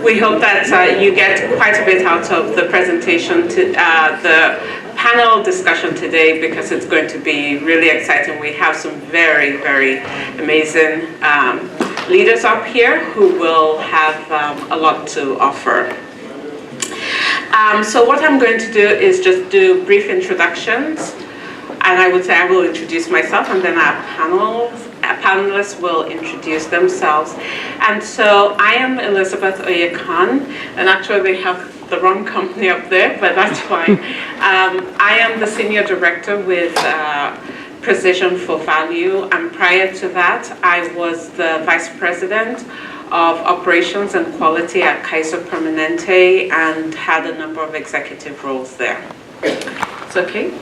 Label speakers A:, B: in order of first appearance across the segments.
A: we hope that you get quite a bit out of the presentation, the panel discussion today, because it's going to be really exciting. We have some very, very amazing leaders up here who will have a lot to offer. So what I'm going to do is just do brief introductions, and I would say I will introduce myself, and then our panelists will introduce themselves. And so I am Elizabeth Oyekan, and actually they have the wrong company up there, but that's fine. I am the Senior Director with Precision for Value, and prior to that, I was the Vice President of Operations and Quality at Kaiser Permanente and had a number of executive roles there. It's okay?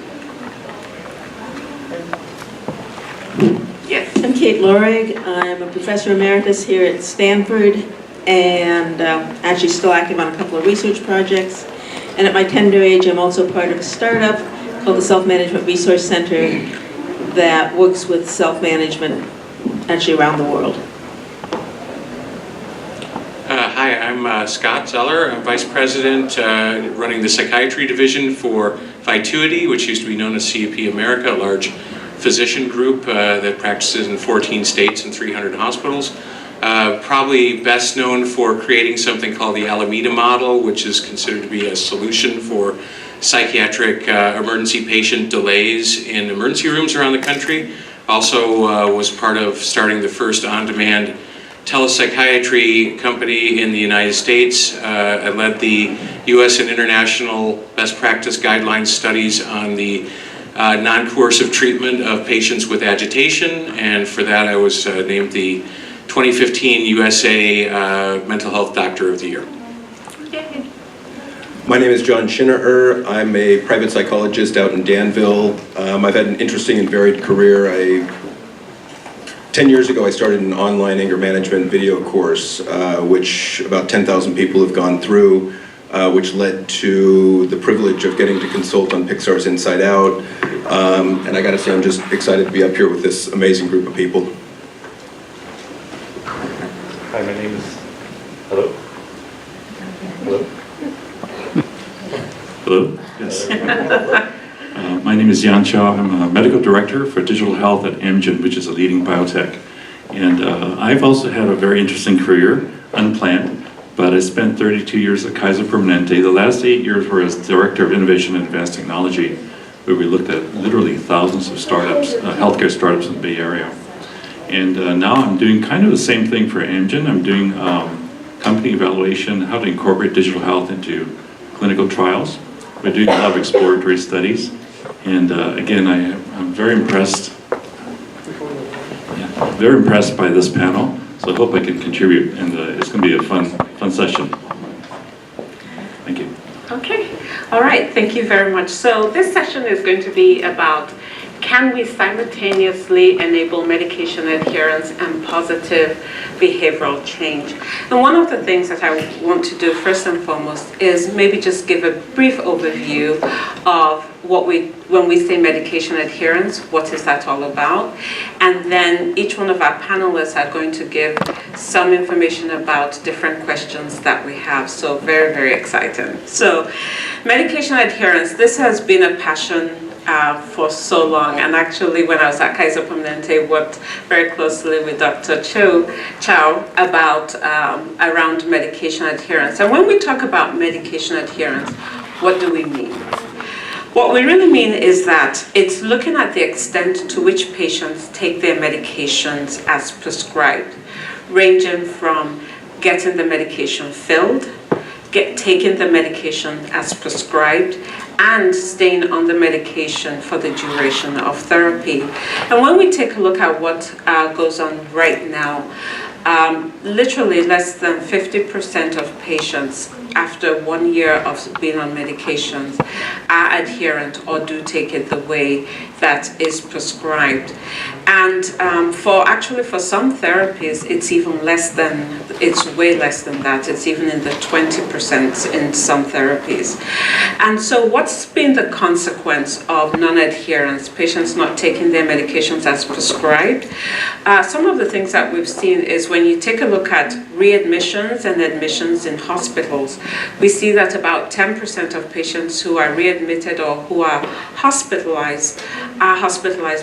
A: Yes.
B: I'm Kate Lorig. I'm a professor emeritus here at Stanford and actually still active on a couple of research projects. And at my tender age, I'm also part of a startup called the Self-Management Resource Center that works with self-management actually around the world.
C: Hi, I'm Scott Zeller. I'm Vice President running the Psychiatry Division for Vituity, which used to be known as CAP America, a large physician group that practices in 14 states and 300 hospitals. Probably best known for creating something called the Alameda model, which is considered to be a solution for psychiatric emergency patient delays in emergency rooms around the country. Also was part of starting the first on-demand telepsychiatry company in the United States. I led the US and international best practice guidelines studies on the non-coercive treatment of patients with agitation, and for that I was named the 2015 USA Mental Health Doctor of the Year.
A: Yay.
D: My name is John Schinnerer. I'm a private psychologist out in Danville. I've had an interesting and varied career. 10 years ago I started an online anger management video course, which about 10,000 people have gone through, which led to the privilege of getting to consult on Pixar's Inside Out. And I gotta say, I'm just excited to be up here with this amazing group of people.
E: Hi, my name is... Hello? Hello?
F: Hello? Yes. My name is Jan Chow. I'm a medical director for digital health at Amgen, which is a leading biotech. And I've also had a very interesting career, unplanned, but I spent 32 years at Kaiser Permanente. The last 8 years were as Director of Innovation and Advanced Technology, where we looked at literally thousands of startups, healthcare startups in the Bay Area. And now I'm doing kind of the same thing for Amgen. I'm doing company evaluation, how to incorporate digital health into clinical trials. We're doing a lot of exploratory studies. And again, I'm very impressed. Yeah, very impressed by this panel. So I hope I can contribute, and it's going to be a fun session. Thank you.
A: Okay, all right, thank you very much. So this session is going to be about, can we simultaneously enable medication adherence and positive behavioral change? And one of the things that I want to do first and foremost is maybe just give a brief overview of when we say medication adherence, what is that all about? And then each one of our panelists are going to give some information about different questions that we have. So very, very exciting. So medication adherence, this has been a passion for so long, and actually when I was at Kaiser Permanente, worked very closely with Dr. Chow about around medication adherence. And when we talk about medication adherence, what do we mean? What we really mean is that it's looking at the extent to which patients take their medications as prescribed, ranging from getting the medication filled, taking the medication as prescribed, and staying on the medication for the duration of therapy. And when we take a look at what goes on right now, literally less than 50% of patients after 1 year of being on medications are adherent or do take it the way that is prescribed. And for some therapies, it's way less than that. It's even in the 20% in some therapies. And so what's been the consequence of non-adherence, patients not taking their medications as prescribed? Some of the things that we've seen is when you take a look at readmissions and admissions in hospitals, we see that about 10% of patients who are readmitted or who are hospitalized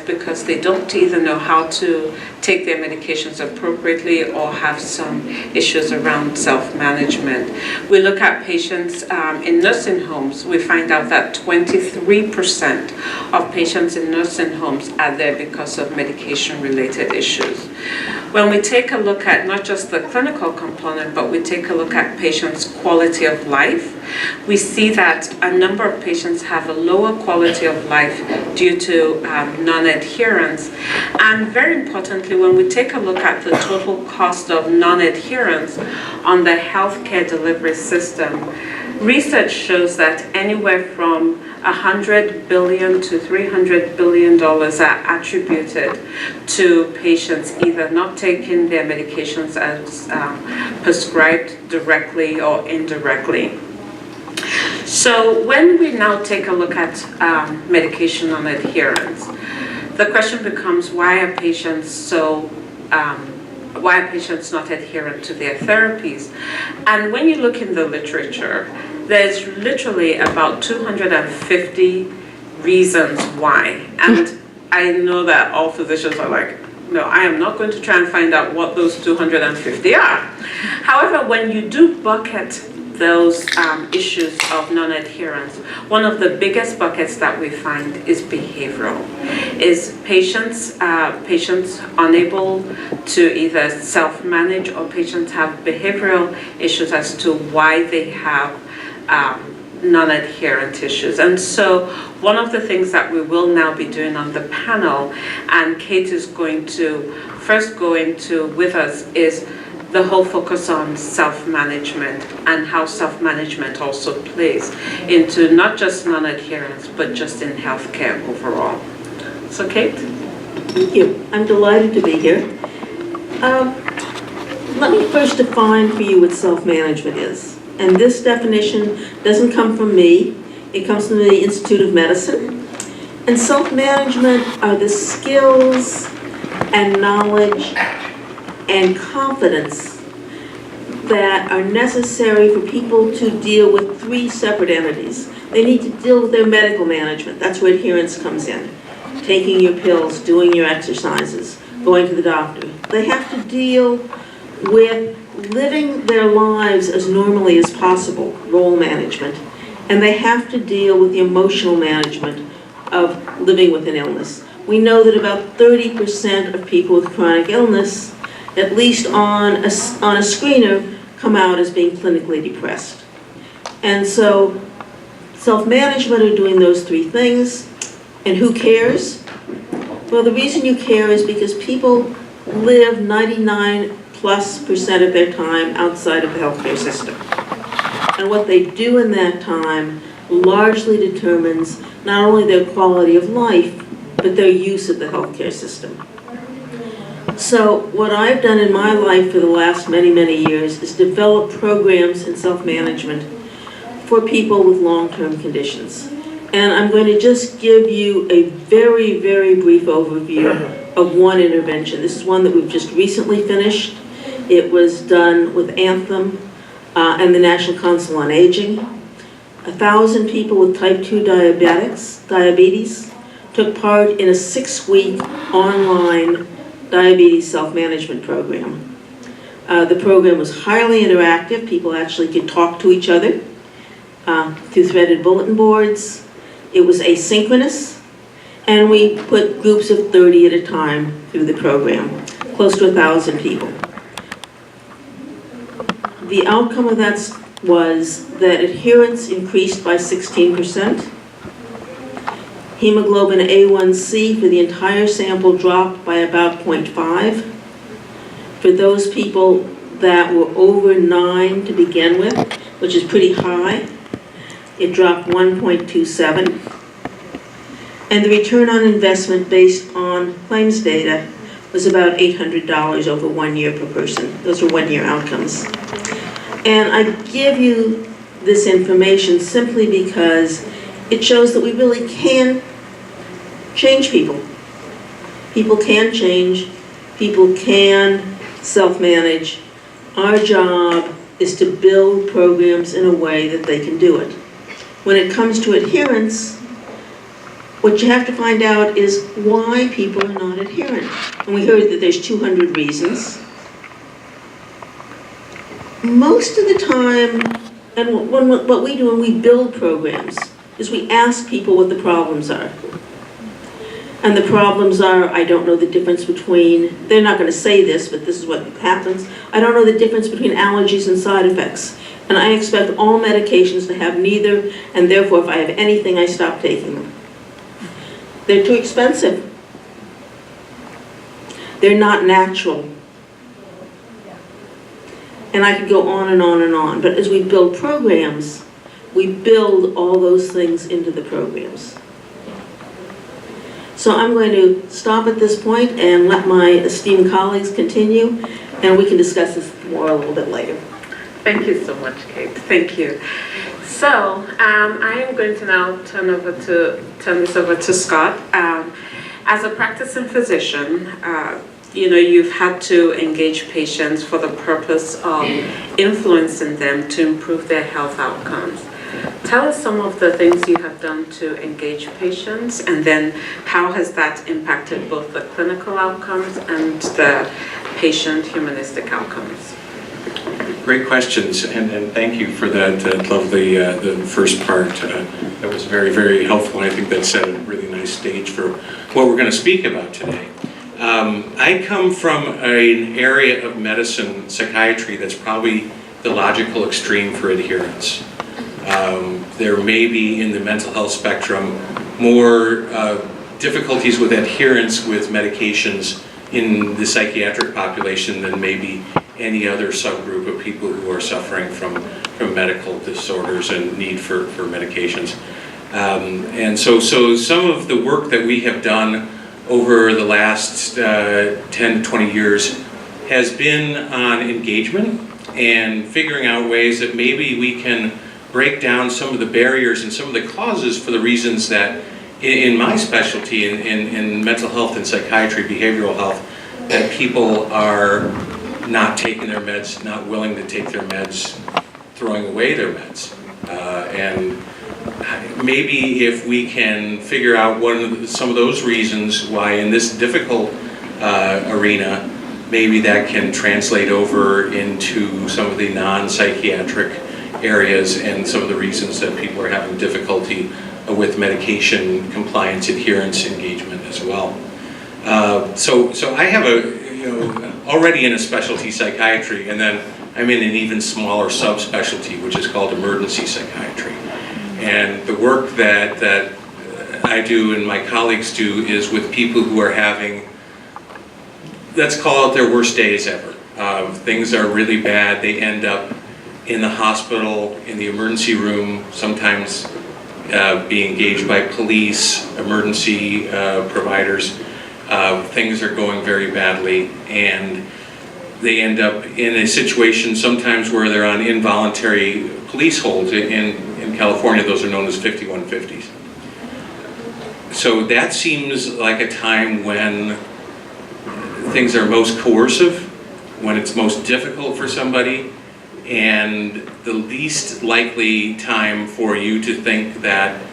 A: because they don't either know how to take their medications appropriately or have some issues around self-management. We look at patients in nursing homes. We find out that 23% of patients in nursing homes are there because of medication-related issues. When we take a look at not just the clinical component, but we take a look at patients' quality of life, we see that a number of patients have a lower quality of life due to non-adherence. And very importantly, when we take a look at the total cost of non-adherence on the healthcare delivery system, research shows that anywhere from $100 billion to $300 billion are attributed to patients either not taking their medications as prescribed directly or indirectly. So when we now take a look at medication non-adherence, the question becomes, why are patients not adherent to their therapies? And when you look in the literature, there's literally about 250 reasons why. And I know that all physicians are like, no, I am not going to try and find out what those 250 are. However, when you do bucket those issues of non-adherence, one of the biggest buckets that we find is behavioral. Is patients unable to either self-manage, or patients have behavioral issues as to why they have non-adherent issues. And so one of the things that we will now be doing on the panel, and Kate is going to first go into with us, is the whole focus on self-management and how self-management also plays into not just non-adherence, but just in healthcare overall. So Kate?
B: Thank you. I'm delighted to be here. Let me first define for you what self-management is. And this definition doesn't come from me. It comes from the Institute of Medicine. And self-management are the skills and knowledge and confidence that are necessary for people to deal with three separate entities. They need to deal with their medical management. That's where adherence comes in. Taking your pills, doing your exercises, going to the doctor. They have to deal with living their lives as normally as possible, role management. And they have to deal with the emotional management of living with an illness. We know that about 30% of people with chronic illness, at least on a screener, come out as being clinically depressed. And so self-management are doing those three things. And who cares? Well, the reason you care is because people live 99+% of their time outside of the healthcare system. And what they do in that time largely determines not only their quality of life, but their use of the healthcare system. So what I've done in my life for the last many, many years is develop programs in self-management for people with long-term conditions. And I'm going to just give you a very, very brief overview of one intervention. This is one that we've just recently finished. It was done with Anthem and the National Council on Aging. 1,000 people with type 2 diabetes took part in a 6-week online diabetes self-management program. The program was highly interactive. People actually could talk to each other through threaded bulletin boards. It was asynchronous, and we put groups of 30 at a time through the program, close to 1,000 people. The outcome of that was that adherence increased by 16%. Hemoglobin A1C for the entire sample dropped by about 0.5. For those people that were over 9 to begin with, which is pretty high, it dropped 1.27. And the return on investment based on claims data was about $800 over 1 year per person. Those are 1 year outcomes. And I give you this information simply because it shows that we really can change people. People can change. People can self-manage. Our job is to build programs in a way that they can do it. When it comes to adherence, what you have to find out is why people are not adherent. And we heard that there's 200 reasons. Most of the time, and what we do when we build programs is we ask people what the problems are. And the problems are, I don't know the difference between, they're not going to say this, but this is what happens. I don't know the difference between allergies and side effects. And I expect all medications to have neither, and therefore if I have anything, I stop taking them. They're too expensive. They're not natural. And I could go on and on and on. But as we build programs, we build all those things into the programs. So I'm going to stop at this point and let my esteemed colleagues continue, and we can discuss this more a little bit later.
A: Thank you so much, Kate. Thank you. So I am going to now turn this over to Scott. As a practicing physician, you've had to engage patients for the purpose of influencing them to improve their health outcomes. Tell us some of the things you have done to engage patients, and then how has that impacted both the clinical outcomes and the patient humanistic outcomes?
C: Great questions, and thank you for that. Love the first part. That was very, very helpful. I think that set a really nice stage for what we're going to speak about today. I come from an area of medicine, psychiatry, that's probably the logical extreme for adherence. There may be in the mental health spectrum more difficulties with adherence with medications in the psychiatric population than maybe any other subgroup of people who are suffering from medical disorders and need for medications. And so some of the work that we have done over the last 10 to 20 years has been on engagement and figuring out ways that maybe we can break down some of the barriers and some of the causes for the reasons that in my specialty in mental health and psychiatry, behavioral health, that people are not taking their meds, not willing to take their meds, throwing away their meds. And maybe if we can figure out some of those reasons why in this difficult arena, maybe that can translate over into some of the non-psychiatric areas and some of the reasons that people are having difficulty with medication compliance, adherence, engagement as well. So I have already in a specialty psychiatry, and then I'm in an even smaller subspecialty, which is called emergency psychiatry. And the work that I do and my colleagues do is with people who are having, let's call it their worst days ever. Things are really bad. They end up in the hospital, in the emergency room, sometimes being engaged by police, emergency providers. Things are going very badly, and they end up in a situation sometimes where they're on involuntary police holds. In California, those are known as 5150s. So that seems like a time when things are most coercive, when it's most difficult for somebody, and the least likely time for you to think that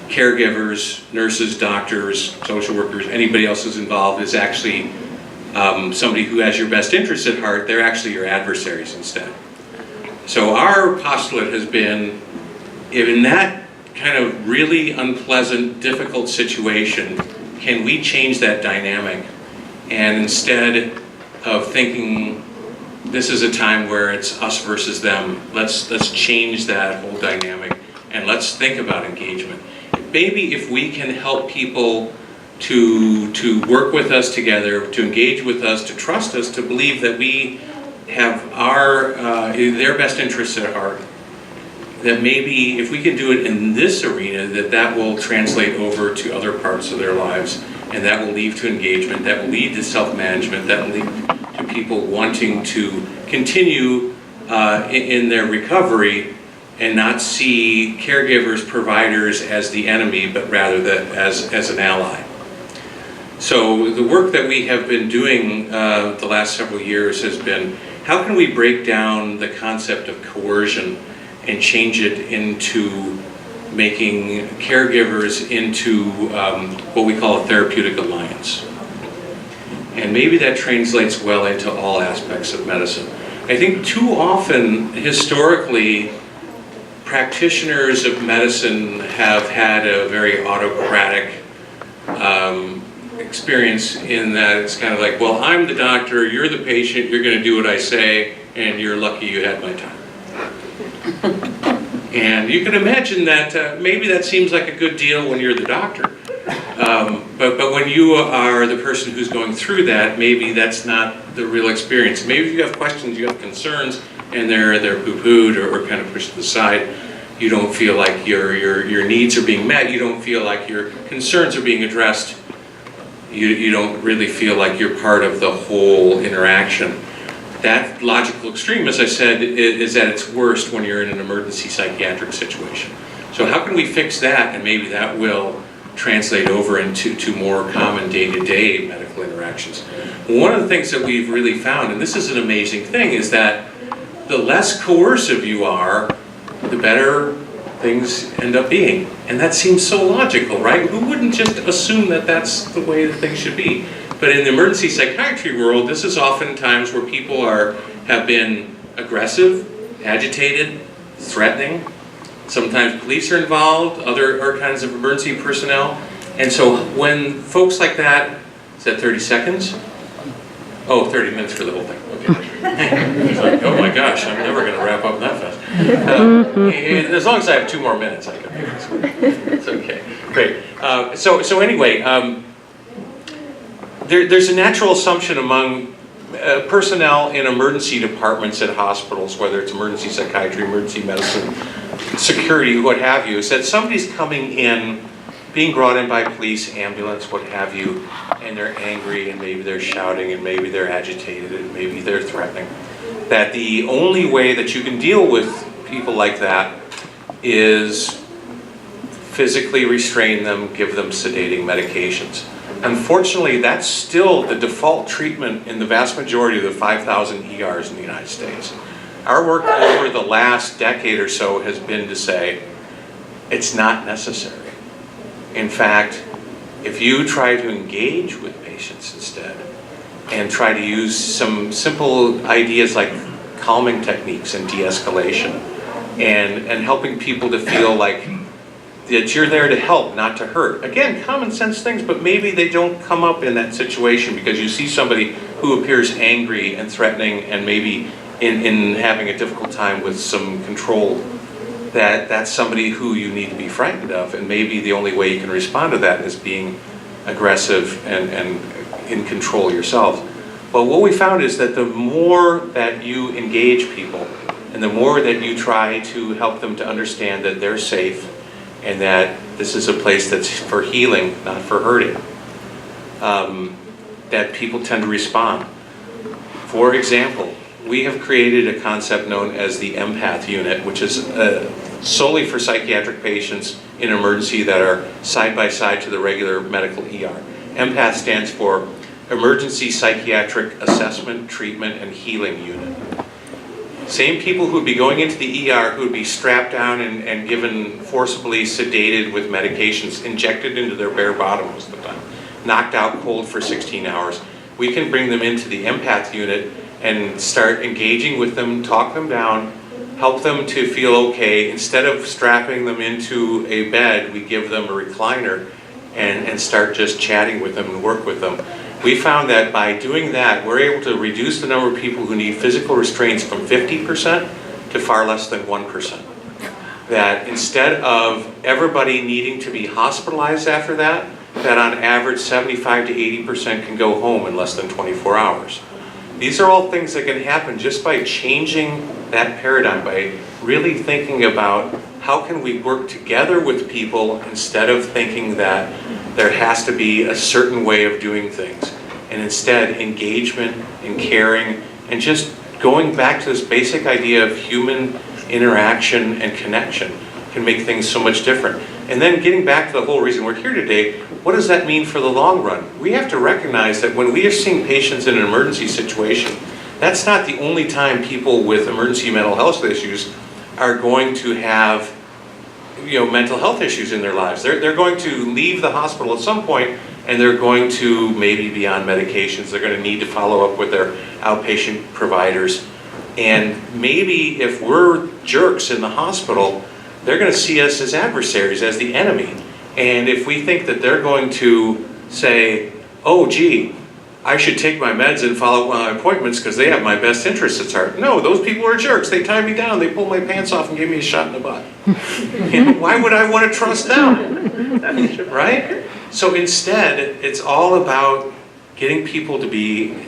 C: caregivers, nurses, doctors, social workers, anybody else who's involved is actually somebody who has your best interest at heart. They're actually your adversaries instead. So our postulate has been, in that kind of really unpleasant, difficult situation, can we change that dynamic? And instead of thinking this is a time where it's us versus them, let's change that whole dynamic and let's think about engagement. Maybe if we can help people to work with us together, to engage with us, to trust us, to believe that we have their best interests at heart, that maybe if we can do it in this arena, that will translate over to other parts of their lives, and that will lead to engagement, that will lead to self-management, that will lead to people wanting to continue in their recovery and not see caregivers, providers as the enemy, but rather as an ally. So the work that we have been doing the last several years has been, how can we break down the concept of coercion and change it into making caregivers into what we call a therapeutic alliance. And maybe that translates well into all aspects of medicine. I think too often, historically, practitioners of medicine have had a very autocratic experience in that it's kind of like, well, I'm the doctor, you're the patient, you're going to do what I say, and you're lucky you had my time. And you can imagine that maybe that seems like a good deal when you're the doctor. But when you are the person who's going through that, maybe that's not the real experience. Maybe if you have questions, you have concerns, and they're poo-pooed or kind of pushed to the side. You don't feel like your needs are being met. You don't feel like your concerns are being addressed. You don't really feel like you're part of the whole interaction. That logical extreme, as I said, is at its worst when you're in an emergency psychiatric situation. So how can we fix that, and maybe that will translate over into more common day-to-day medical interactions. One of the things that we've really found, and this is an amazing thing, is that the less coercive you are, the better things end up being. And that seems so logical, right? Who wouldn't just assume that that's the way that things should be? But in the emergency psychiatry world, this is often times where people have been aggressive, agitated, threatening. Sometimes police are involved, other kinds of emergency personnel. And so when folks like that, is that 30 seconds? Oh, 30 minutes for the whole thing, okay. It's like, oh my gosh, I'm never gonna wrap up that fast. As long as I have 2 more minutes, I can make this. It's okay, great. So anyway, there's a natural assumption among personnel in emergency departments at hospitals, whether it's emergency psychiatry, emergency medicine, security, what have you, is that somebody's coming in, being brought in by police, ambulance, what have you, and they're angry, and maybe they're shouting, and maybe they're agitated, and maybe they're threatening. That the only way that you can deal with people like that is physically restrain them, give them sedating medications. Unfortunately, that's still the default treatment in the vast majority of the 5,000 ERs in the United States. Our work over the last decade or so has been to say, it's not necessary. In fact, if you try to engage with patients instead, and try to use some simple ideas like calming techniques and de-escalation, and helping people to feel like that you're there to help, not to hurt. Again, common sense things, but maybe they don't come up in that situation because you see somebody who appears angry and threatening and maybe in having a difficult time with some control, that's somebody who you need to be frightened of, and maybe the only way you can respond to that is being aggressive and in control yourself. But what we found is that the more that you engage people, and the more that you try to help them to understand that they're safe, and that this is a place that's for healing, not for hurting, that people tend to respond. For example, we have created a concept known as the empath unit, which is solely for psychiatric patients in emergency that are side by side to the regular medical ER. empath stands for Emergency Psychiatric Assessment, Treatment, and Healing Unit. Same people who would be going into the ER, who would be strapped down and given forcibly sedated with medications injected into their bare bottom most of the time, knocked out cold for 16 hours. We can bring them into the empath unit and start engaging with them, talk them down, help them to feel okay. Instead of strapping them into a bed, we give them a recliner and start just chatting with them and work with them. We found that by doing that, we're able to reduce the number of people who need physical restraints from 50% to far less than 1%. That instead of everybody needing to be hospitalized after that on average 75 to 80% can go home in less than 24 hours. These are all things that can happen just by changing that paradigm, by really thinking about how can we work together with people instead of thinking that there has to be a certain way of doing things. And instead, engagement and caring and just going back to this basic idea of human interaction and connection can make things so much different. And then getting back to the whole reason we're here today, what does that mean for the long run? We have to recognize that when we are seeing patients in an emergency situation, that's not the only time people with emergency mental health issues are going to have mental health issues in their lives. They're going to leave the hospital at some point, and they're going to maybe be on medications. They're going to need to follow up with their outpatient providers. And maybe if we're jerks in the hospital, they're going to see us as adversaries, as the enemy. And if we think that they're going to say, oh, gee, I should take my meds and follow up my appointments because they have my best interests at heart. No, those people are jerks. They tie me down. They pull my pants off and give me a shot in the butt. Why would I want to trust them? Right? So instead, it's all about getting people to be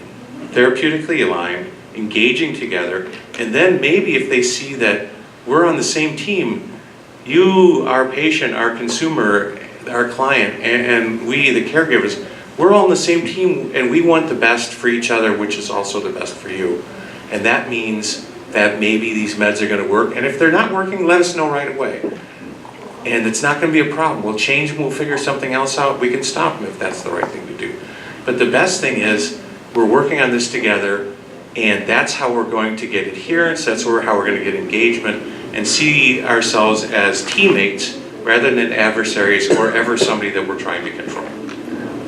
C: therapeutically aligned, engaging together, and then maybe if they see that we're on the same team, you, our patient, our consumer, our client, and we, the caregivers, we're all on the same team, and we want the best for each other, which is also the best for you. And that means that maybe these meds are going to work, and if they're not working, let us know right away. And it's not going to be a problem. We'll change them, we'll figure something else out, we can stop them if that's the right thing to do. But the best thing is, we're working on this together, and that's how we're going to get adherence, that's how we're going to get engagement, and see ourselves as teammates rather than adversaries or ever somebody that we're trying to control.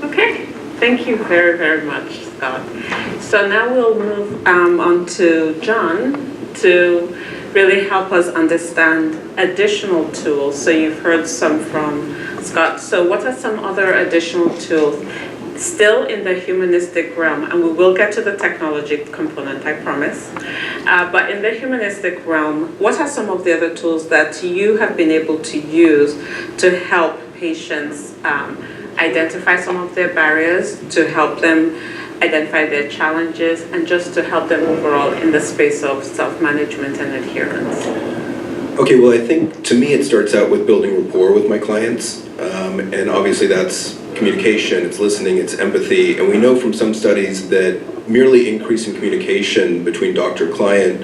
A: Okay, thank you very, very much, Scott. So now we'll move on to John to really help us understand additional tools. So you've heard some from Scott. So what are some other additional tools still in the humanistic realm? And we will get to the technology component, I promise. But in the humanistic realm, what are some of the other tools that you have been able to use to help patients identify some of their barriers, to help them identify their challenges, and just to help them overall in the space of self-management and adherence?
D: Okay, well, I think to me it starts out with building rapport with my clients, and obviously that's communication, it's listening, it's empathy, and we know from some studies that merely increasing communication between doctor-client,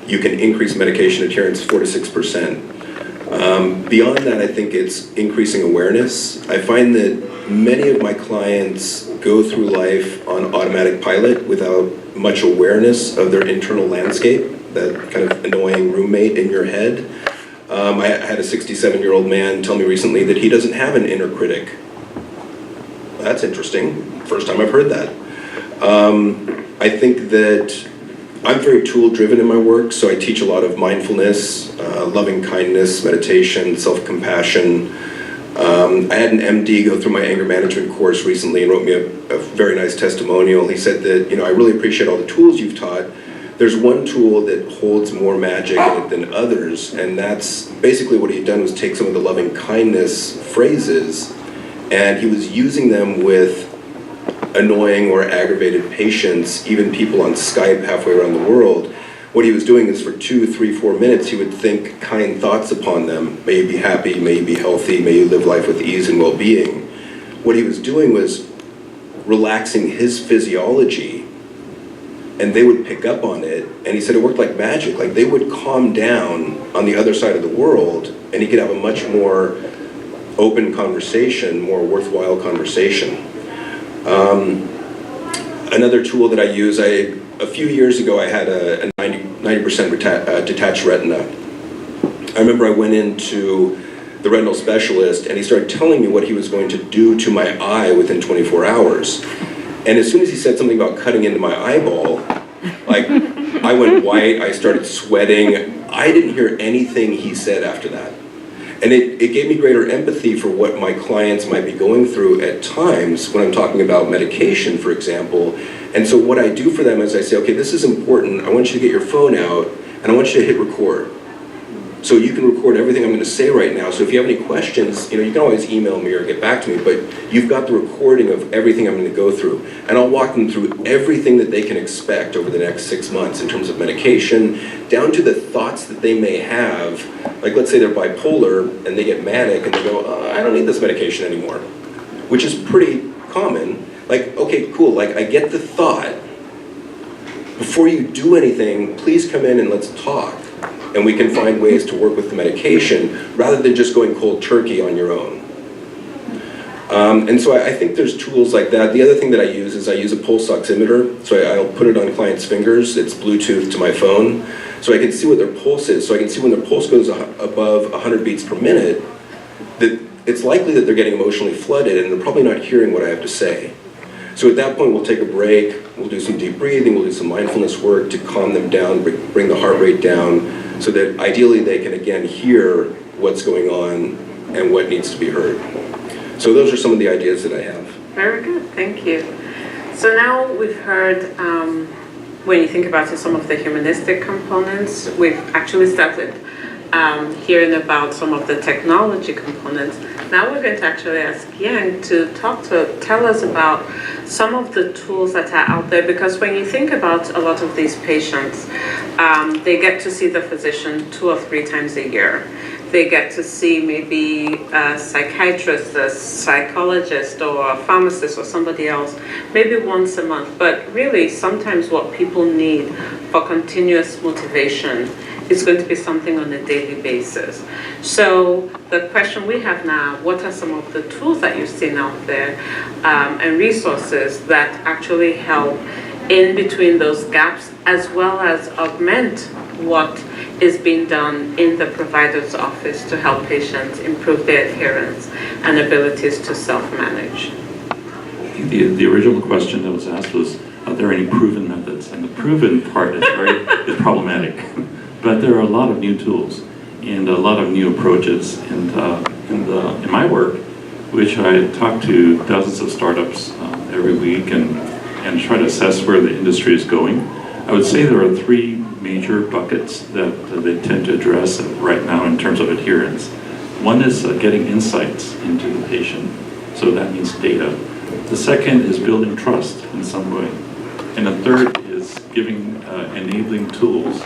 D: you can increase medication adherence 4 to 6%. Beyond that, I think it's increasing awareness. I find that many of my clients go through life on automatic pilot without much awareness of their internal landscape, that kind of annoying roommate in your head. I had a 67-year-old man tell me recently that he doesn't have an inner critic. That's interesting. First time I've heard that. I think that I'm very tool-driven in my work, so I teach a lot of mindfulness, loving kindness, meditation, self-compassion. I had an MD go through my anger management course recently and wrote me a very nice testimonial. He said that, I really appreciate all the tools you've taught. There's one tool that holds more magic in it than others, and that's basically what he'd done was take some of the loving kindness phrases, and he was using them with annoying or aggravated patients, even people on Skype halfway around the world. What he was doing is for 2, 3, 4 minutes, he would think kind thoughts upon them. May you be happy, may you be healthy, may you live life with ease and well-being. What he was doing was relaxing his physiology, and they would pick up on it, and he said it worked like magic. Like they would calm down on the other side of the world, and he could have a much more open conversation, more worthwhile conversation. Another tool that I use, a few years ago I had a 90% detached retina. I remember I went into the retinal specialist and he started telling me what he was going to do to my eye within 24 hours. And as soon as he said something about cutting into my eyeball, like I went white, I started sweating. I didn't hear anything he said after that. And it gave me greater empathy for what my clients might be going through at times when I'm talking about medication, for example. And so what I do for them is I say, okay, this is important. I want you to get your phone out, and I want you to hit record. So you can record everything I'm going to say right now. So if you have any questions, you can always email me or get back to me, but you've got the recording of everything I'm going to go through. And I'll walk them through everything that they can expect over the next 6 months in terms of medication, down to the thoughts that they may have. Like let's say they're bipolar and they get manic and they go, I don't need this medication anymore, which is pretty common. Like, okay, cool, like I get the thought. Before you do anything, please come in and let's talk. and we can find ways to work with the medication rather than just going cold turkey on your own. And so I think there's tools like that. The other thing that I use is I use a pulse oximeter. So I'll put it on clients' fingers. It's Bluetooth to my phone. So I can see what their pulse is. So I can see when their pulse goes above 100 beats per minute, that it's likely that they're getting emotionally flooded and they're probably not hearing what I have to say. So at that point, we'll take a break. We'll do some deep breathing. We'll do some mindfulness work to calm them down, bring the heart rate down, so that ideally they can again hear what's going on and what needs to be heard. So those are some of the ideas that I have.
A: Very good, thank you. So now we've heard, when you think about some of the humanistic components, we've actually started hearing about some of the technology components. Now we're going to actually ask Yang to tell us about some of the tools that are out there, because when you think about a lot of these patients, they get to see the physician 2 or 3 times a year. They get to see maybe a psychiatrist, a psychologist, or a pharmacist, or somebody else, maybe once a month. But really, sometimes what people need for continuous motivation is going to be something on a daily basis. So the question we have now, what are some of the tools that you've seen out there and resources that actually help in between those gaps, as well as augment what is being done in the provider's office to help patients improve their adherence and abilities to self-manage?
F: I think the original question that was asked was, are there any proven methods? And the proven part is problematic. But there are a lot of new tools and a lot of new approaches. And in my work, which I talk to dozens of startups every week and try to assess where the industry is going, I would say there are 3 major buckets that they tend to address right now in terms of adherence. One is getting insights into the patient, so that means data. The second is building trust in some way. And the third is giving enabling tools.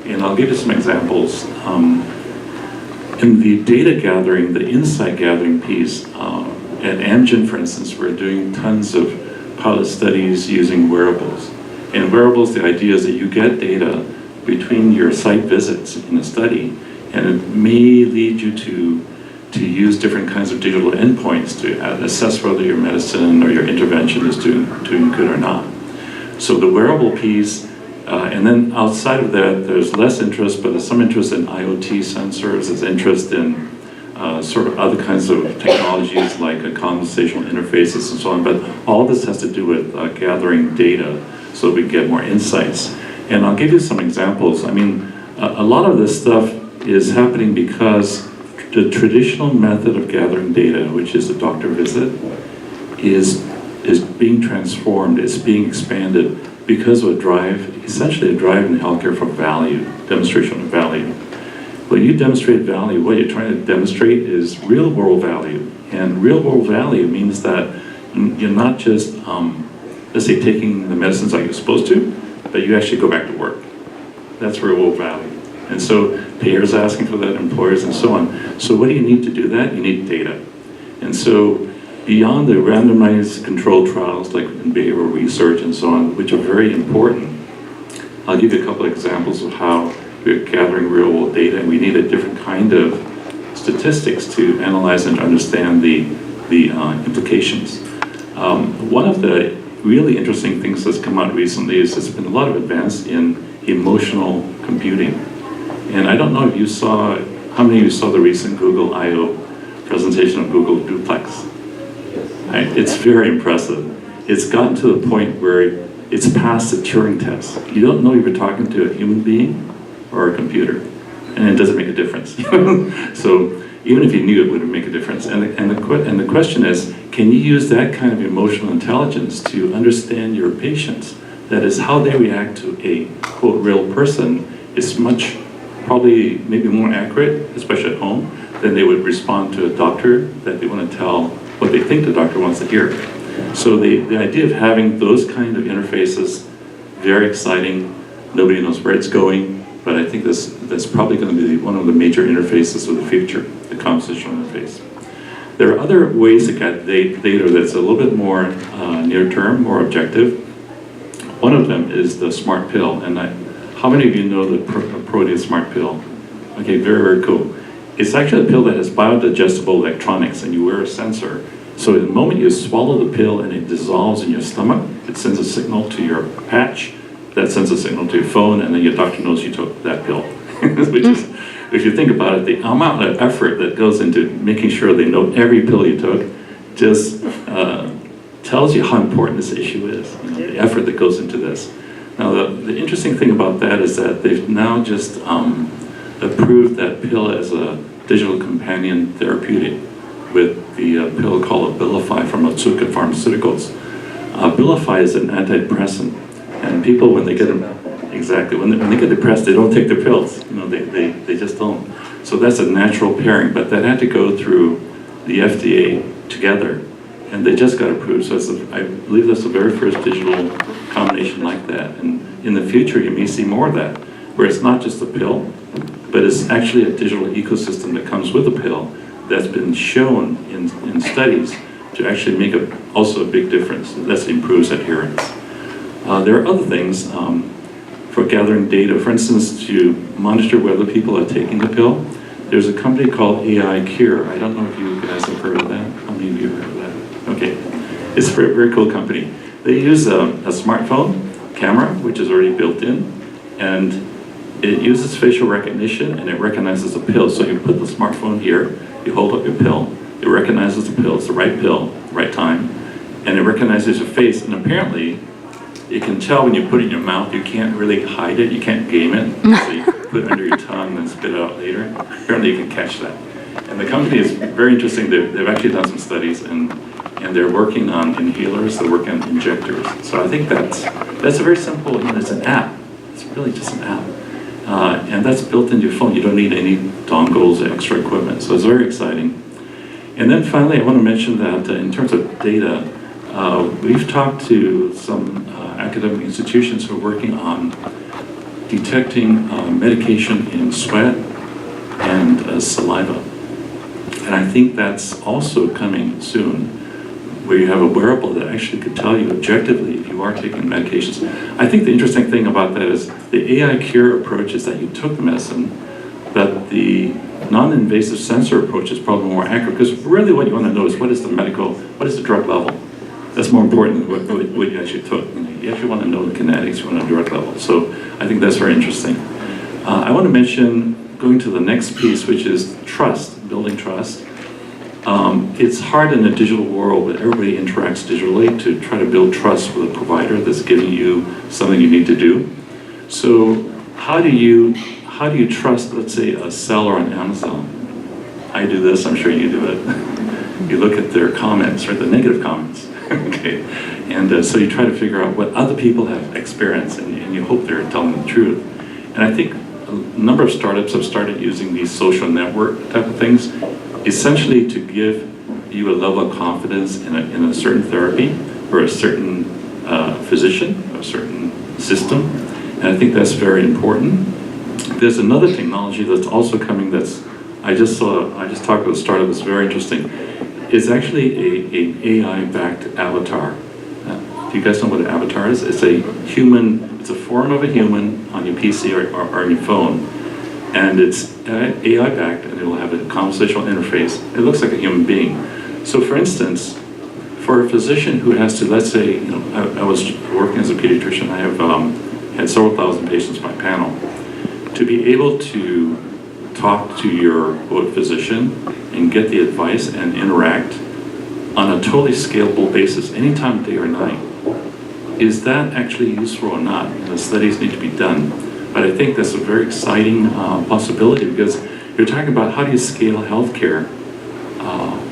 F: And I'll give you some examples. In the data gathering, the insight gathering piece, at Amgen, for instance, we're doing tons of pilot studies using wearables. And wearables, the idea is that you get data between your site visits in a study, and it may lead you to use different kinds of digital endpoints to assess whether your medicine or your intervention is doing good or not. So the wearable piece, and then outside of that, there's less interest, but there's some interest in IoT sensors, there's interest in sort of other kinds of technologies like conversational interfaces and so on, but all this has to do with gathering data so we get more insights. And I'll give you some examples. I mean, a lot of this stuff is happening because the traditional method of gathering data, which is a doctor visit, is being transformed, is being expanded because of a drive, essentially a drive in healthcare for value, demonstration of value. When you demonstrate value, what you're trying to demonstrate is real world value. And real world value means that you're not just, let's say, taking the medicines like you're supposed to, but you actually go back to work. That's real world value. And so payers are asking for that, employers and so on. So what do you need to do that? You need data. And so beyond the randomized controlled trials like in behavioral research and so on, which are very important, I'll give you a couple of examples of how we're gathering real world data, and we need a different kind of statistics to analyze and understand the implications. One of the really interesting things that's come out recently is there's been a lot of advance in emotional computing. And I don't know if you saw, how many of you saw the recent Google I/O presentation of Google Duplex? Right? It's very impressive. It's gotten to the point where it's past the Turing test. You don't know if you're talking to a human being or a computer, and it doesn't make a difference. So even if you knew, it wouldn't make a difference. And the question is, can you use that kind of emotional intelligence to understand your patients? That is, how they react to a, quote, real person is much, probably maybe more accurate, especially at home, than they would respond to a doctor that they want to tell what they think the doctor wants to hear. So the idea of having those kind of interfaces, very exciting. Nobody knows where it's going, but I think that's probably going to be one of the major interfaces of the future, the conversational interface. There are other ways to get data that's a little bit more near term, more objective. One of them is the smart pill, and How many of you know the Proteus Smart Pill? Okay, very, very cool. It's actually a pill that has biodigestible electronics, and you wear a sensor. So the moment you swallow the pill and it dissolves in your stomach, it sends a signal to your patch, that sends a signal to your phone, and then your doctor knows you took that pill. Which is, if you think about it, the amount of effort that goes into making sure they know every pill you took just tells you how important this issue is, the effort that goes into this. Now, the interesting thing about that is that they've now just approved that pill as a digital companion therapeutic with the pill called Abilify from Otsuka Pharmaceuticals. Abilify is an antidepressant, and people, when they get when they get depressed, they don't take their pills. They just don't. So that's a natural pairing, but that had to go through the FDA together, and they just got approved. So I believe that's the very first digital combination like that. And in the future, you may see more of that, where it's not just a pill, but it's actually a digital ecosystem that comes with a pill that's been shown in studies to actually make also a big difference. That improves adherence. There are other things for gathering data. For instance, to monitor whether people are taking the pill. There's a company called AI Cure. I don't know if you guys have heard of that. How many of you have heard of that? Okay. It's a very, very cool company. They use a smartphone camera, which is already built in, and it uses facial recognition, and it recognizes a pill. So you put the smartphone here, you hold up your pill, it recognizes the pill, it's the right time, and it recognizes your face, and apparently it can tell when you put it in your mouth, you can't really hide it, you can't game it, so you put it under your tongue and spit it out later. Apparently you can catch that. And the company is very interesting. They've actually done some studies, and they're working on inhalers, they're working on injectors. So I think that's a very simple, it's an app. It's really just an app. And that's built into your phone. You don't need any dongles or extra equipment. So it's very exciting. And then finally, I want to mention that in terms of data, we've talked to some academic institutions who are working on detecting medication in sweat and saliva. And I think that's also coming soon, where you have a wearable that actually could tell you objectively if you are taking medications. I think the interesting thing about that is the AI Cure approach is that you took the medicine, but the non-invasive sensor approach is probably more accurate, because really what you want to know is what is the drug level? That's more important than what you actually took. You actually want to know the kinetics, you want to know the drug level. So I think that's very interesting. I want to mention, going to the next piece, which is trust, building trust. It's hard in a digital world, but everybody interacts digitally to try to build trust with a provider that's giving you something you need to do. So how do you trust, let's say, a seller on Amazon? I do this, I'm sure you do it. You look at their comments, or the negative comments, okay? And so you try to figure out what other people have experienced, and you hope they're telling the truth. And I think a number of startups have started using these social network type of things, essentially to give you a level of confidence in a certain therapy or a certain physician, or a certain system. And I think that's very important. There's another technology that's also coming I just talked with a startup that's very interesting. It's actually an AI-backed avatar. Do you guys know what an avatar is? It's a form of a human on your PC or on your phone. And it's AI-backed, and it will have a conversational interface. It looks like a human being. So for instance, for a physician who has to, let's say, I was working as a pediatrician, I have had several thousand patients on my panel. To be able to talk to your physician and get the advice and interact on a totally scalable basis, anytime, day or night, is that actually useful or not? And the studies need to be done. But I think that's a very exciting possibility, because you're talking about how do you scale healthcare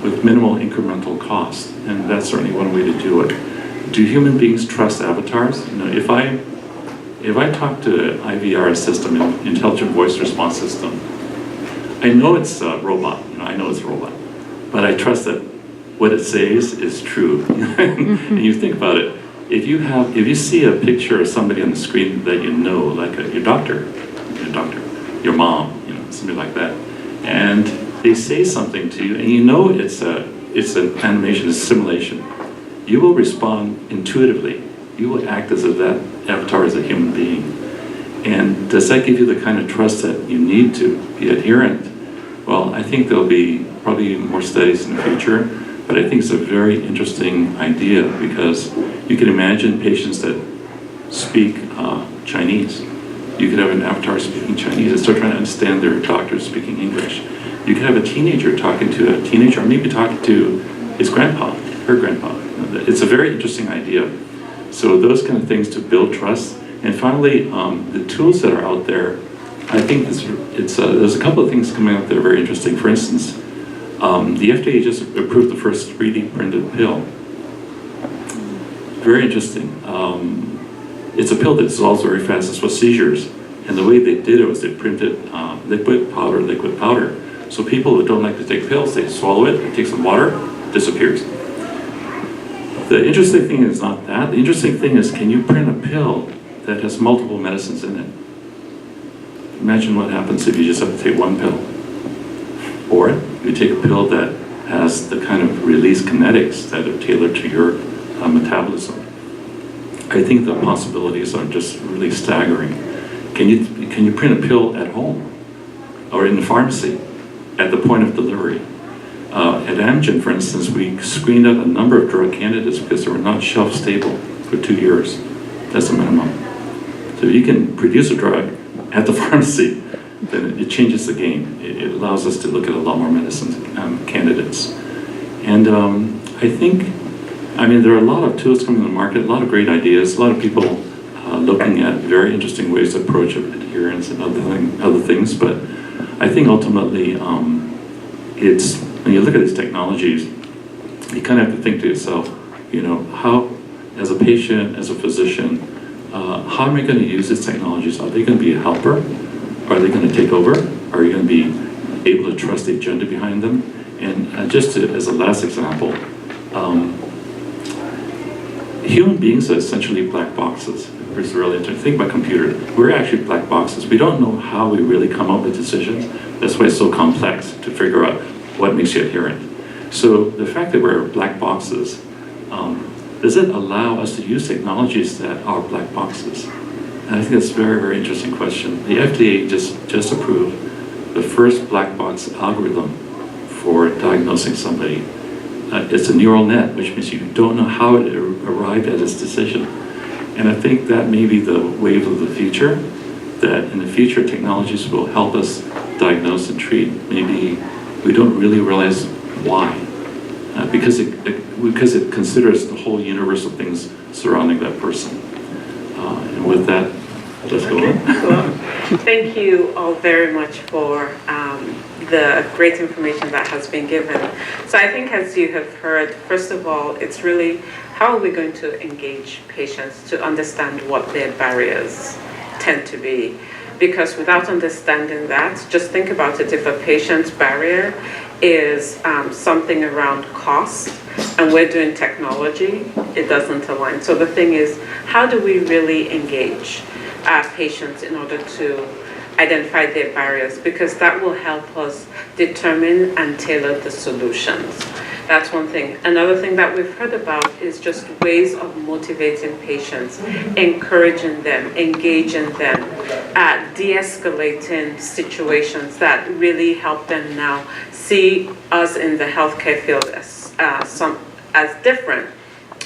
F: with minimal incremental cost, and that's certainly one way to do it. Do human beings trust avatars? If I talk to an IVR system, an intelligent voice response system, I know it's a robot. I know it's a robot, but I trust that what it says is true. And you think about it. If you see a picture of somebody on the screen that you know, like your doctor, your mom, something like that, and they say something to you, and you know it's an animation, it's a simulation, you will respond intuitively. You will act as if that avatar is a human being. And does that give you the kind of trust that you need to be adherent? Well, I think there'll be probably more studies in the future, but I think it's a very interesting idea because you can imagine patients that speak Chinese. You could have an avatar speaking Chinese and still trying to understand their doctor speaking English. You could have a teenager talking to a teenager, or maybe talking to his grandpa, her grandpa. It's a very interesting idea. So those kind of things to build trust. And finally, the tools that are out there, I think there's a couple of things coming out that are very interesting. For instance, the FDA just approved the first 3D printed pill. Very interesting. It's a pill that dissolves very fast. It's for seizures. And the way they did it was they printed liquid powder. So people who don't like to take pills, they swallow it, they take some water, disappears. The interesting thing is not that. The interesting thing is, can you print a pill that has multiple medicines in it? Imagine what happens if you just have to take one pill. Or you take a pill that has the kind of release kinetics that are tailored to your metabolism. I think the possibilities are just really staggering. Can you print a pill at home or in the pharmacy at the point of delivery? At Amgen, for instance, we screened out a number of drug candidates because they were not shelf stable for 2 years. That's the minimum. So if you can produce a drug at the pharmacy, then it changes the game. It allows us to look at a lot more medicine candidates. And I think, there are a lot of tools coming to the market, a lot of great ideas, a lot of people looking at very interesting ways to approach adherence and other things. But I think ultimately, when you look at these technologies, you kind of have to think to yourself, how, as a patient, as a physician, how am I going to use these technologies? Are they going to be a helper? Are they going to take over? Are you going to be able to trust the agenda behind them? And as a last example, human beings are essentially black boxes. It's really interesting. Think about computers. We're actually black boxes. We don't know how we really come up with decisions. That's why it's so complex to figure out what makes you adherent. So the fact that we're black boxes, does it allow us to use technologies that are black boxes? And I think that's a very, very interesting question. The FDA just approved the first black box algorithm for diagnosing somebody. It's a neural net, which means you don't know how it arrived at its decision. And I think that may be the wave of the future, that in the future technologies will help us diagnose and treat. Maybe we don't really realize why, because it considers the whole universe of things surrounding that person. And with that, let's go on.
A: Well, thank you all very much for the great information that has been given. So I think, as you have heard, first of all, it's really how are we going to engage patients to understand what their barriers tend to be. Because without understanding that, just think about it, if a patient's barrier is something around cost, and we're doing technology, it doesn't align. So the thing is, how do we really engage patients in order to identify their barriers? Because that will help us determine and tailor the solutions. That's one thing. Another thing that we've heard about is just ways of motivating patients, encouraging them, engaging them, de-escalating situations that really help them now see us in the healthcare field as different.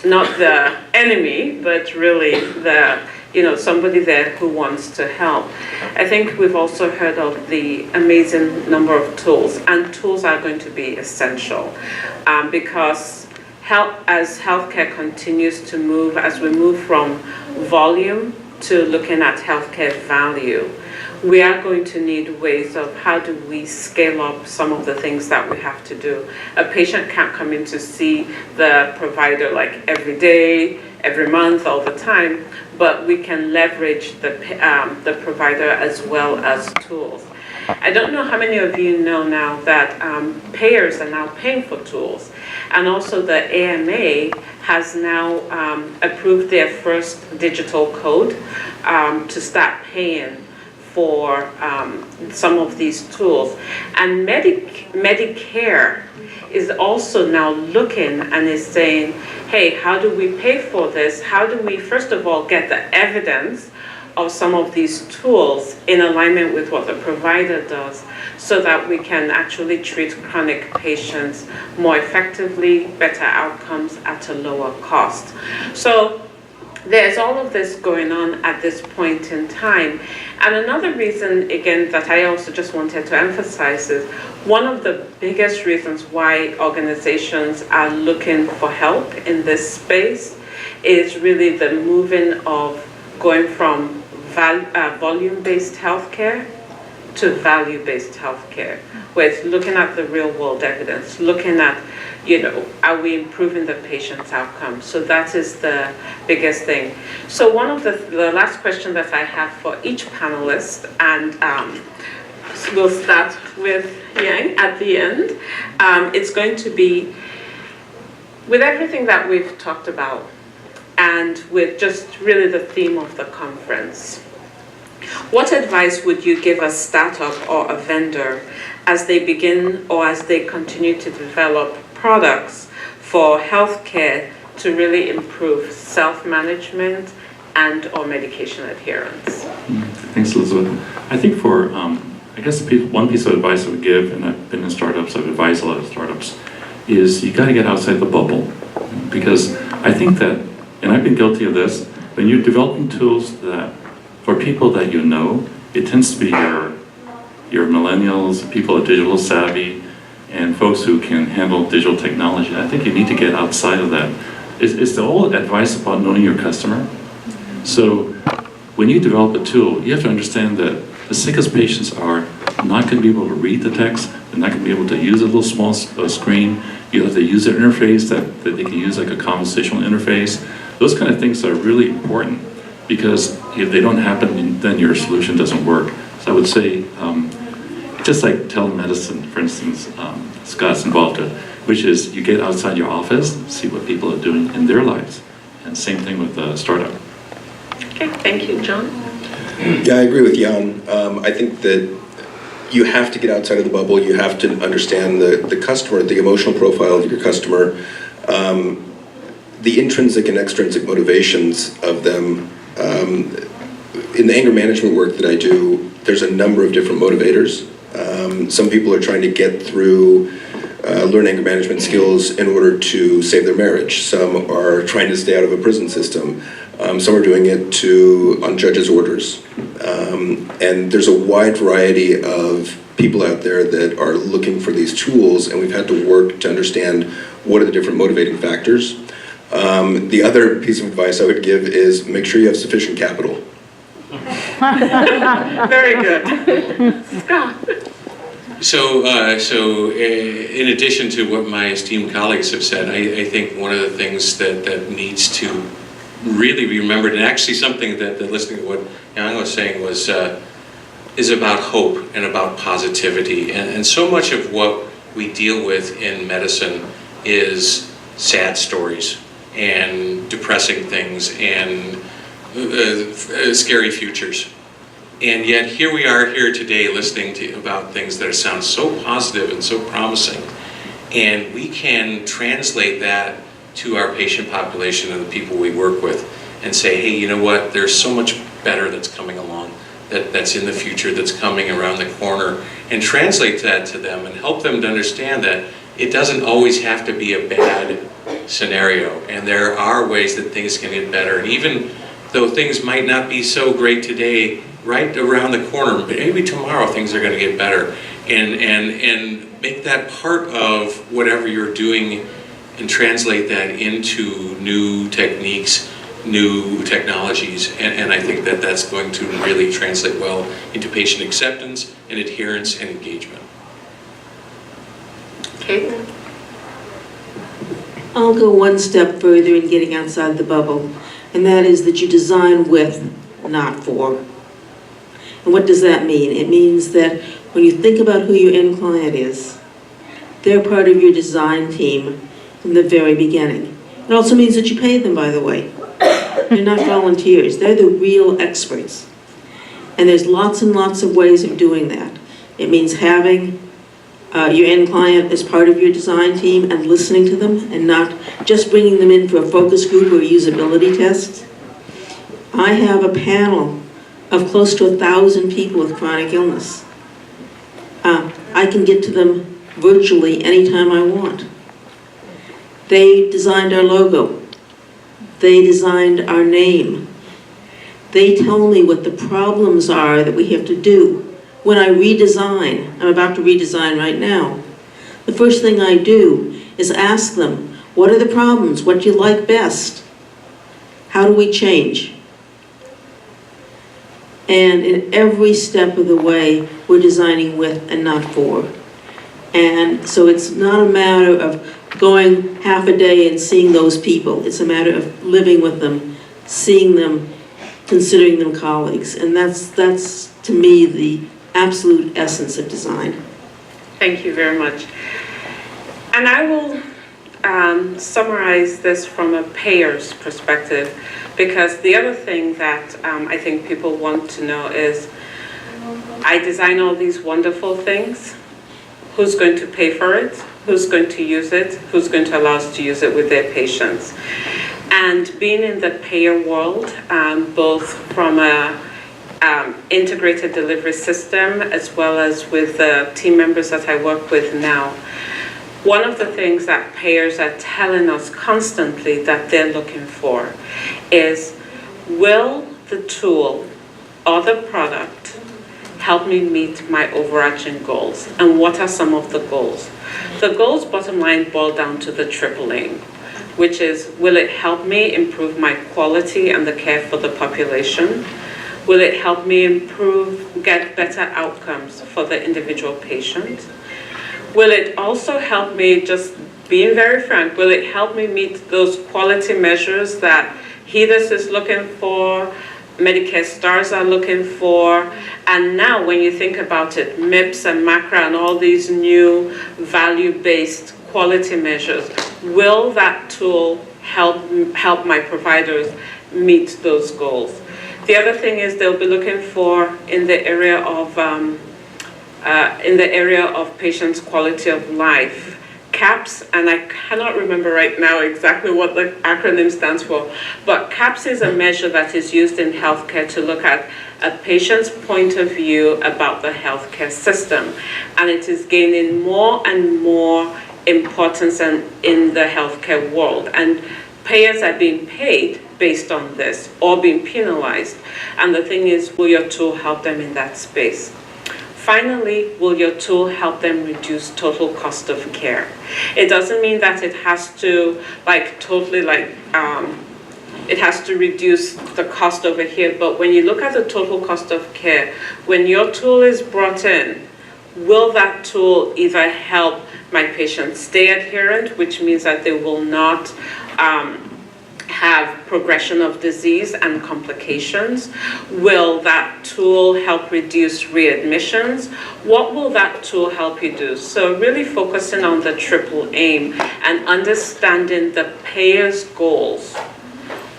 A: Not the enemy, but really somebody there who wants to help. I think we've also heard of the amazing number of tools, and tools are going to be essential because as healthcare continues to move, as we move from volume to looking at healthcare value, we are going to need ways of how do we scale up some of the things that we have to do. A patient can't come in to see the provider like every day, every month, all the time, but we can leverage the provider as well as tools. I don't know how many of you know now that payers are now paying for tools, and also the AMA has now approved their first digital code to start paying for some of these tools. And Medicare is also now looking and is saying, hey, how do we pay for this? How do we, first of all, get the evidence of some of these tools in alignment with what the provider does so that we can actually treat chronic patients more effectively, better outcomes at a lower cost. So there's all of this going on at this point in time. And another reason, again, that I also just wanted to emphasize is one of the biggest reasons why organizations are looking for help in this space is really the moving of going from volume-based healthcare to value-based healthcare, where it's looking at the real-world evidence, looking at, are we improving the patient's outcome? So that is the biggest thing. So one of the last question that I have for each panelist, and we'll start with Yang at the end. It's going to be, with everything that we've talked about, and with just really the theme of the conference, what advice would you give a startup or a vendor as they begin or as they continue to develop products for healthcare to really improve self-management and or medication adherence?
F: Thanks, Elizabeth. I think for, I guess one piece of advice I would give, and I've been in startups, I've advised a lot of startups, is you got to get outside the bubble. Because I think that, and I've been guilty of this, when you're developing tools that, for people that you know, it tends to be your millennials, people are digital savvy, and folks who can handle digital technology. I think you need to get outside of that. It's the old advice about knowing your customer. So when you develop a tool, you have to understand that the sickest patients are not going to be able to read the text, they're not going to be able to use a little small screen, you have to use an interface that they can use like a conversational interface. Those kind of things are really important because if they don't happen, then your solution doesn't work. So I would say, just like telemedicine, for instance, Scott's involved in, which is you get outside your office, see what people are doing in their lives. And same thing with a startup.
A: Okay, thank you, John.
D: Yeah, I agree with Jan. I think that you have to get outside of the bubble. You have to understand the customer, the emotional profile of your customer, the intrinsic and extrinsic motivations of them. In the anger management work that I do, there's a number of different motivators. Some people are trying to get through, learn anger management skills in order to save their marriage. Some are trying to stay out of a prison system. Some are doing it on judges' orders. And there's a wide variety of people out there that are looking for these tools, and we've had to work to understand what are the different motivating factors. The other piece of advice I would give is make sure you have sufficient capital.
A: Very good. Scott.
C: So in addition to what my esteemed colleagues have said, I think one of the things that needs to really be remembered, and actually something that listening to what Yang was saying was, is about hope and about positivity. And so much of what we deal with in medicine is sad stories and depressing things and scary futures. And yet here we are here today listening to about things that sound so positive and so promising. And we can translate that to our patient population and the people we work with and say, hey, you know what, there's so much better that's coming along, that's in the future, that's coming around the corner, and translate that to them and help them to understand that it doesn't always have to be a bad scenario, and there are ways that things can get better. And even though things might not be so great today, right around the corner, maybe tomorrow things are going to get better, and make that part of whatever you're doing and translate that into new techniques, new technologies, and I think that that's going to really translate well into patient acceptance and adherence and engagement.
A: Kate?
B: I'll go one step further in getting outside the bubble, and that is that you design with, not for. And what does that mean? It means that when you think about who your end client is, they're part of your design team from the very beginning. It also means that you pay them, by the way. They're not volunteers. They're the real experts. And there's lots and lots of ways of doing that. It means having your end client as part of your design team and listening to them and not just bringing them in for a focus group or a usability test. I have a panel of close to 1,000 people with chronic illness. I can get to them virtually anytime I want. They designed our logo. They designed our name. They tell me what the problems are that we have to do. When I redesign, I'm about to redesign right now, the first thing I do is ask them, what are the problems? What do you like best? How do we change? And in every step of the way, we're designing with and not for. And so it's not a matter of going half a day and seeing those people. It's a matter of living with them, seeing them, considering them colleagues. And that's to me, the absolute essence of design.
A: Thank you very much. And I will summarize this from a payer's perspective, because the other thing that I think people want to know is, I design all these wonderful things. Who's going to pay for it? Who's going to use it? Who's going to allow us to use it with their patients? And being in the payer world, both from a integrated delivery system as well as with the team members that I work with now, one of the things that payers are telling us constantly that they're looking for is, will the tool or the product help me meet my overarching goals? And what are some of the goals? The goals, bottom line, boil down to the triple aim, which is, will it help me improve my quality and the care for the population? Will it help me get better outcomes for the individual patient? Will it also help me, just being very frank, will it help me meet those quality measures that HEDIS is looking for, Medicare Stars are looking for, and now when you think about it, MIPS and MACRA and all these new value-based quality measures, will that tool help my providers meet those goals? The other thing is, they'll be looking for in the area of patients' quality of life, CAPS, and I cannot remember right now exactly what the acronym stands for, but CAPS is a measure that is used in healthcare to look at a patient's point of view about the healthcare system, and it is gaining more and more importance in the healthcare world, and payers are being paid based on this or being penalized, and the thing is, will your tool help them in that space? Finally, will your tool help them reduce total cost of care? It doesn't mean that it has to it has to reduce the cost over here, but when you look at the total cost of care, when your tool is brought in, will that tool either help my patients stay adherent, which means that they will not have progression of disease and complications? Will that tool help reduce readmissions? What will that tool help you do? So really focusing on the triple aim and understanding the payer's goals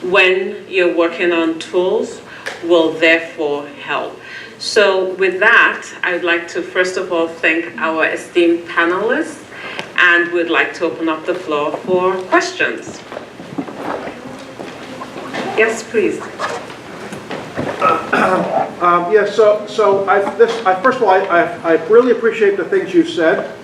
A: when you're working on tools will therefore help. So with that, I'd like to first of all thank our esteemed panelists, and we'd like to open up the floor for questions. Yes, please.
G: Yes. So first of all, I really appreciate the things you've said.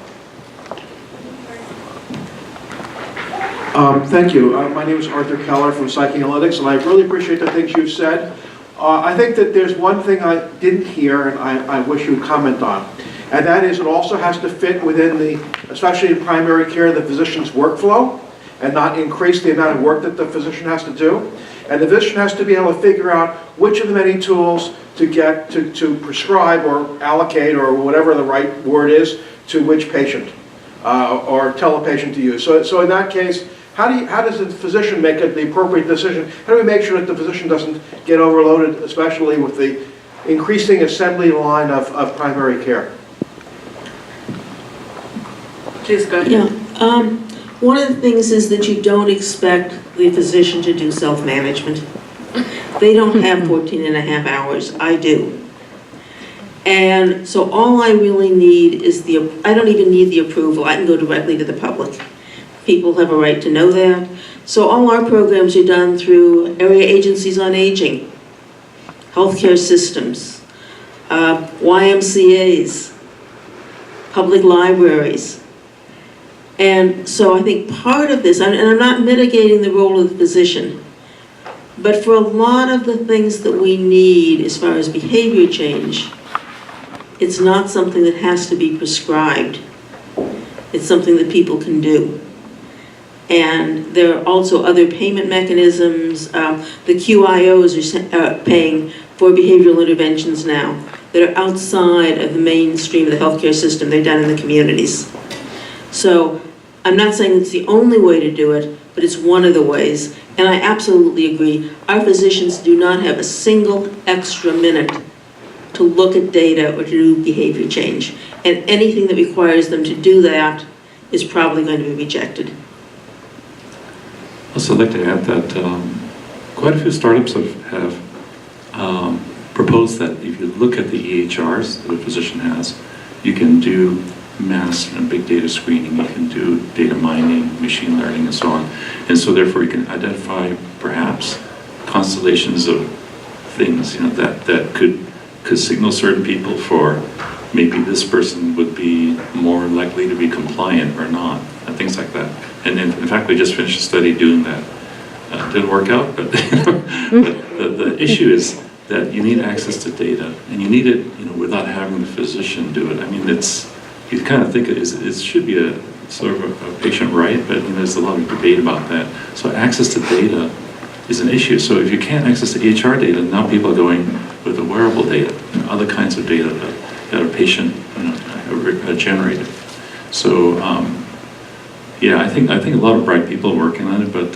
G: Thank you. My name is Arthur Keller from Psychoanalytics, and I really appreciate the things you've said. I think that there's one thing I didn't hear, and I wish you would comment on, and that is, it also has to fit within especially in primary care, the physician's workflow, and not increase the amount of work that the physician has to do. And the physician has to be able to figure out which of the many tools to get to prescribe or allocate, or whatever the right word is, to which patient, or tell a patient to use. So in that case, how does the physician make the appropriate decision? How do we make sure that the physician doesn't get overloaded, especially with the increasing assembly line of primary care?
A: Please go ahead.
B: Yeah. One of the things is that you don't expect the physician to do self-management. They don't have 14 and a half hours. I do. And so all I really need is I don't even need the approval. I can go directly to the public. People have a right to know that. So all our programs are done through area agencies on aging, healthcare systems, YMCAs, public libraries. And so I think part of this, and I'm not mitigating the role of the physician, but for a lot of the things that we need as far as behavior change, it's not something that has to be prescribed. It's something that people can do. And there are also other payment mechanisms. The QIOs are paying for behavioral interventions now that are outside of the mainstream of the healthcare system. They're done in the communities. So I'm not saying it's the only way to do it, but it's one of the ways. And I absolutely agree. Our physicians do not have a single extra minute to look at data or to do behavior change. And anything that requires them to do that is probably going to be rejected.
F: Also, I'd like to add that quite a few startups have proposed that if you look at the EHRs that a physician has, you can do mass and big data screening, you can do data mining, machine learning, and so on. And so therefore you can identify perhaps constellations of things, that could signal certain people for maybe this person would be more likely to be compliant or not, and things like that. And in fact, we just finished a study doing that. Didn't work out, but, but the issue is that you need access to data, and you need it, without having the physician do it. I mean, you kind of think it should be a sort of a patient right, but there's a lot of debate about that. So access to data is an issue. So if you can't access the EHR data, now people are going with the wearable data, other kinds of data that are patient generated. So yeah, I think a lot of bright people are working on it, but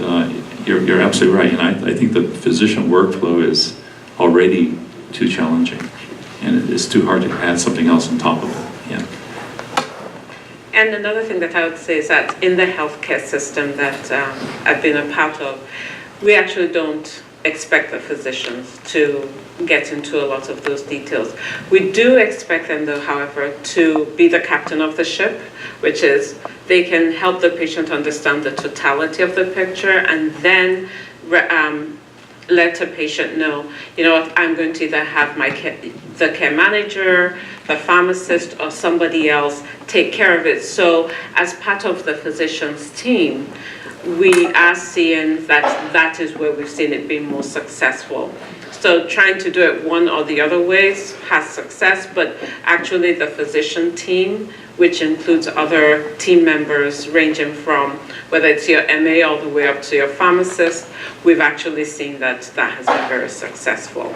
F: you're absolutely right. And I think the physician workflow is already too challenging, and it's too hard to add something else on top of it. Yeah.
A: And another thing that I would say is that in the healthcare system that I've been a part of, we actually don't expect the physicians to get into a lot of those details. We do expect them, though, however, to be the captain of the ship, which is they can help the patient understand the totality of the picture and then let a patient know, what, I'm going to either have the care manager, the pharmacist, or somebody else take care of it. So as part of the physician's team, we are seeing that is where we've seen it being more successful. So trying to do it one or the other ways has success, but actually the physician team, which includes other team members ranging from whether it's your MA all the way up to your pharmacist, we've actually seen that has been very successful.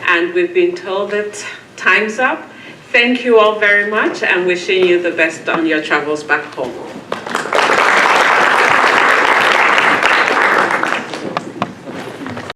A: And we've been told that time's up. Thank you all very much, and wishing you the best on your travels back home.